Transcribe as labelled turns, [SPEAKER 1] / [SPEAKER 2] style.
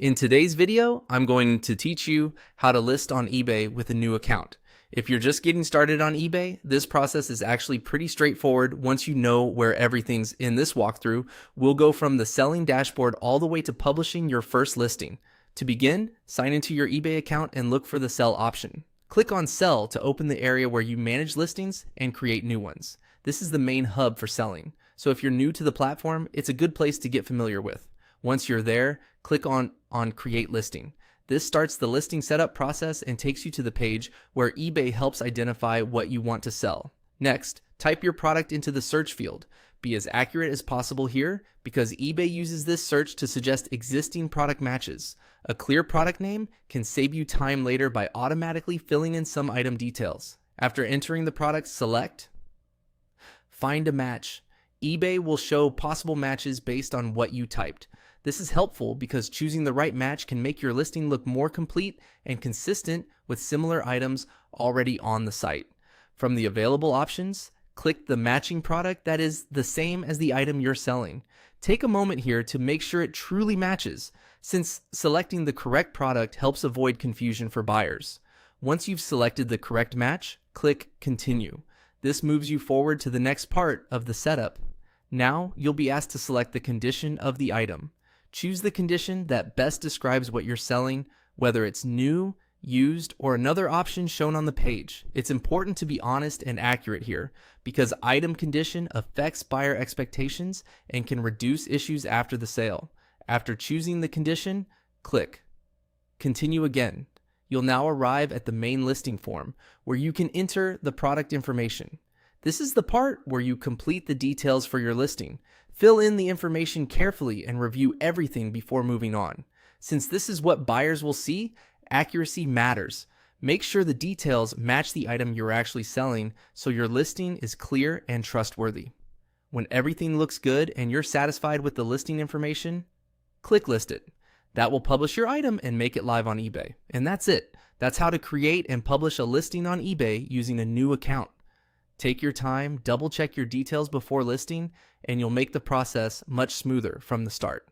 [SPEAKER 1] In today's video, I'm going to teach you how to list on eBay with a new account. If you're just getting started on eBay, this process is actually pretty straightforward once you know where everything's in this walkthrough. We'll go from the selling dashboard all the way to publishing your first listing. To begin, sign into your eBay account and look for the sell option. Click on sell to open the area where you manage listings and create new ones. This is the main hub for selling. So if you're new to the platform, it's a good place to get familiar with. Once you're there, click on Create Listing. This starts the listing setup process and takes you to the page where eBay helps identify what you want to sell. Next, type your product into the search field. Be as accurate as possible here because eBay uses this search to suggest existing product matches. A clear product name can save you time later by automatically filling in some item details. After entering the product, select Find a Match. eBay will show possible matches based on what you typed. This is helpful because choosing the right match can make your listing look more complete and consistent with similar items already on the site. From the available options, click the matching product that is the same as the item you're selling. Take a moment here to make sure it truly matches, since selecting the correct product helps avoid confusion for buyers. Once you've selected the correct match, click Continue. This moves you forward to the next part of the setup. Now, you'll be asked to select the condition of the item. Choose the condition that best describes what you're selling, whether it's new, used, or another option shown on the page. It's important to be honest and accurate here because item condition affects buyer expectations and can reduce issues after the sale. After choosing the condition, click Continue again. You'll now arrive at the main listing form where you can enter the product information. This is the part where you complete the details for your listing. Fill in the information carefully and review everything before moving on. Since this is what buyers will see, accuracy matters. Make sure the details match the item you're actually selling so your listing is clear and trustworthy. When everything looks good and you're satisfied with the listing information, click List It. That will publish your item and make it live on eBay. And that's it. That's how to create and publish a listing on eBay using a new account. Take your time, double check your details before listing, and you'll make the process much smoother from the start.